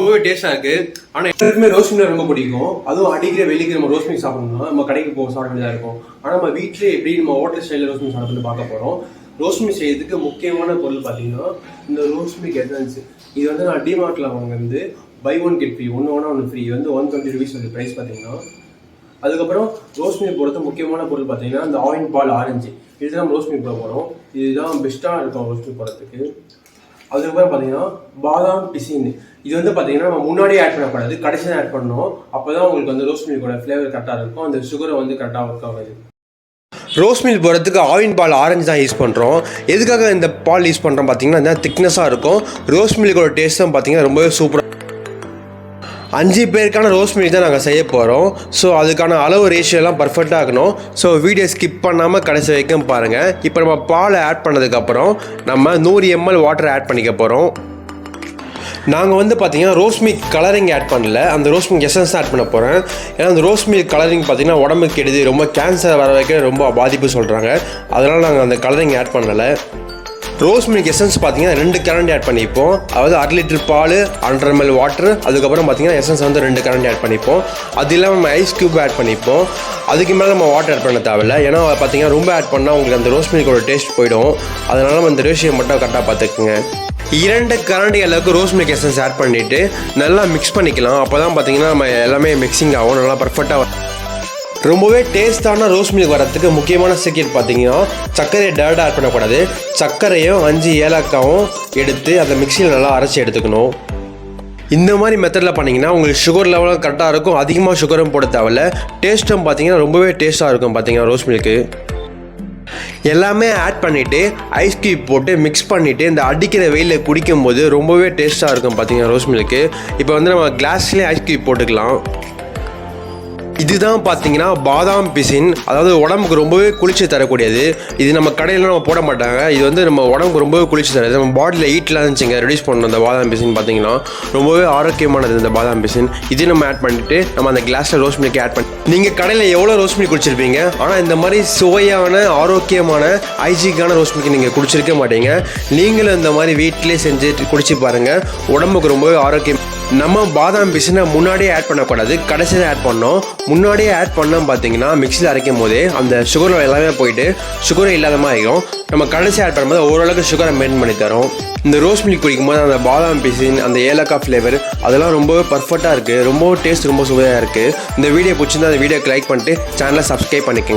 ரொம்பவே டேஸ்டா இருக்கு. ஆனா எல்லாருக்குமே ரோஸ் மில்க் ரொம்ப பிடிக்கும். அதுவும் அடிக்கிற வெள்ளிக்கு நம்ம ரோஸ் மில்க் சாப்பிடணும்னா நம்ம கடைக்கு போக சாப்பிட வேண்டியதா இருக்கும். ஆனா நம்ம வீட்லயே எப்படி நம்ம ஹோட்டல் ஸ்டைல ரோஸ் மில்க் சாப்பிட்டு பார்க்க போறோம். ரோஸ் மில்க் செய்யறதுக்கு முக்கியமான பொருள் பார்த்தீங்கன்னா இந்த ரோஸ் மில்க் எசன்ஸ். இது வந்து நான் டிமார்ட்ல வாங்குறது பை ஒன் கெட் ஃப்ரீ, ஒன்று ஒன்று ஃப்ரீ. இது வந்து 120 rupees வந்து ப்ரைஸ் பார்த்தீங்கன்னா. அதுக்கப்புறம் ரோஸ் மில்க் போடுறது முக்கியமான பொருள் பார்த்தீங்கன்னா இந்த ஆயின் பால் ஆரஞ்சு. இதுதான் நம்ம ரோஸ் மில்க் போட போகிறோம். இதுதான் பெஸ்ட்டாக இருக்கும் ரோஸ் மில்க் போடுறதுக்கு. அதுக்கப்புறம் பார்த்தீங்கன்னா பாதாம் பிசின். இது வந்து பார்த்தீங்கன்னா நம்ம முன்னாடியே ஆட் பண்ணக்கூடாது, கடைசி தான் ஆட் பண்ணணும். அப்போ தான் உங்களுக்கு வந்து ரோஸ் மில்கோட ஃப்ளேவர் கரெக்டாக இருக்கும், அந்த சுகரை வந்து கரெக்டாக ஒர்க் ஆகாது. ரோஸ் மில்க் போடுறதுக்கு ஆயின் பால் ஆரஞ்சு தான் யூஸ் பண்ணுறோம். எதுக்காக இந்த பால் யூஸ் பண்ணுறோம் பார்த்தீங்கன்னா இந்த திக்னஸாக இருக்கும். ரோஸ் மில்கோட டேஸ்ட்டும் பார்த்தீங்கன்னா ரொம்பவே சூப்பராக. 5 பேருக்கான ரோஸ் மில்க் தான் நாங்கள் செய்ய போகிறோம். ஸோ அதுக்கான அளவு ரேஷியோலாம் பர்ஃபெக்டாக இருக்கணும். ஸோ வீடியோ ஸ்கிப் பண்ணாமல் கடைசி வரைக்கும் பாருங்கள். இப்போ நம்ம பாலை ஆட் பண்ணதுக்கப்புறம் நம்ம 100 ml வாட்டர் ஆட் பண்ணிக்க போகிறோம். நாங்கள் வந்து பார்த்தீங்கன்னா ரோஸ் மில்க் கலரிங் ஆட் பண்ணல, அந்த ரோஸ் மில்க் எசன்ஸ் ஆட் பண்ண போகிறேன். ஏன்னா அந்த ரோஸ் மில்க் கலரிங் பார்த்தீங்கன்னா உடம்புக்கு கெடுது, ரொம்ப கேன்சர் வர வைக்க ரொம்ப பாதிப்பு சொல்கிறாங்க. அதனால் நாங்கள் அந்த கலரிங் ஆட் பண்ணலை. ரோஸ் மில்க் எசன்ஸ் பார்த்தீங்கன்னா 2 கரண்டி ஆட் பண்ணிப்போம். அதாவது 1/2 லிட்டர் பால், 100 ml வாட்டர், அதுக்கப்புறம் பார்த்தீங்கன்னா எசன்ஸ் வந்து 2 கரண்டி ஆட் பண்ணிப்போம். அது இல்லாமல் நம்ம ஐஸ் க்யூப் ஆட் பண்ணிப்போம். அதுக்கு மேலே நம்ம வாட்டர் ஆட் பண்ண தேவையில்லை. ஏன்னா பார்த்தீங்கன்னா ரொம்ப ஆட் பண்ணால் உங்களுக்கு அந்த ரோஸ் மில்கோட டேஸ்ட் போயிடும். அதனால நம்ம அந்த ரேஷியோ மட்டும் கரெக்டாக பார்த்துக்குங்க. 2 கரண்டி அளவுக்கு ரோஸ் மில்க் எசன்ஸ் ஆட் பண்ணிவிட்டு நல்லா மிக்ஸ் பண்ணிக்கலாம். அப்போ தான் பார்த்தீங்கன்னா நம்ம எல்லாமே மிக்சிங் ஆகும், நல்லா பர்ஃபெக்டாக. ரொம்பவே டேஸ்டான ரோஸ் மில்க் வரத்துக்கு முக்கியமான சீக்ரெட் பார்த்தீங்கன்னா சர்க்கரையை டேரக்டாக ஆட் பண்ணக்கூடாது. சர்க்கரையும் 5 ஏலக்காவும் எடுத்து அந்த மிக்சியில் நல்லா அரைச்சி எடுத்துக்கணும். இந்த மாதிரி மெத்தடில் பண்ணிங்கன்னா உங்களுக்கு சுகர் லெவலும் கரெக்டாக இருக்கும், அதிகமாக சுகரும் போட தேவையில்ல. டேஸ்ட்டும் பார்த்தீங்கன்னா ரொம்பவே டேஸ்ட்டாக இருக்கும். பார்த்தீங்கன்னா ரோஸ் மில்க்கு எல்லாமே ஆட் பண்ணிவிட்டு ஐஸ் க்யூப் போட்டு மிக்ஸ் பண்ணிவிட்டு இந்த அடிக்கிற வெயிலில் குடிக்கும்போது ரொம்பவே டேஸ்ட்டாக இருக்கும். பார்த்தீங்கன்னா ரோஸ் மில்க்கு இப்போ வந்து நம்ம கிளாஸ்லேயே ஐஸ் க்யூப் போட்டுக்கலாம். இதுதான் பார்த்தீங்கன்னா பாதாம் பிசின், அதாவது உடம்புக்கு ரொம்பவே குளிர்ச்சி தரக்கூடியது. இது நம்ம கடையில் நம்ம போட மாட்டாங்க. இது வந்து நம்ம உடம்புக்கு ரொம்பவே குளிர்ச்சி தருது. நம்ம பாடியில் ஹீட்லாம் இருந்துச்சுங்க ரெடியூஸ் பண்ணணும். இந்த பாதாம் பிசின் பார்த்தீங்கன்னா ரொம்பவே ஆரோக்கியமானது இந்த பாதாம் பிசின். இது நம்ம ஆட் பண்ணிட்டு நம்ம அந்த கிளாஸில் ரோஸ் மில்க் ஆட் பண்ணி. நீங்கள் கடையில் எவ்வளோ ரோஸ் மில்க் குடிச்சிருப்பீங்க, ஆனால் இந்த மாதிரி சுவையான ஆரோக்கியமான ஹைஜீக்கான ரோஸ் மில்க் நீங்கள் குடிச்சிருக்க மாட்டீங்க. நீங்களும் இந்த மாதிரி வீட்டிலே செஞ்சு குடிச்சு பாருங்கள், உடம்புக்கு ரொம்பவே ஆரோக்கியம். நம்ம பாதாம் பிசினை முன்னாடியே ஆட் பண்ணக்கூடாது, கடைசியில் ஆட் பண்ணோம். முன்னாடியே ஆட் பண்ணோம் பார்த்தீங்கன்னா மிக்சியில் அரைக்கும் போதே அந்த சுகர் எல்லாமே போயிட்டு சுகரே இல்லாத மாதிரி ஆகிடும். நம்ம கடைசி ஆட் பண்ணும்போது ஓரளவுக்கு சுகரை மெயின்டைன் பண்ணி தரோம். இந்த ரோஸ் மில்க் குடிக்கும்போது அந்த பாதாம் பிசின், அந்த ஏலக்காய் ஃப்ளேவர் அதெல்லாம் ரொம்பவே பர்ஃபெக்டாக இருக்குது. ரொம்ப டேஸ்ட் ரொம்ப சுவையாக இருக்குது. இந்த வீடியோ பிடிச்சிருந்தா அந்த வீடியோக்கு லைக் பண்ணிட்டு சேனலை சப்ஸ்கிரைப் பண்ணிக்கோங்க.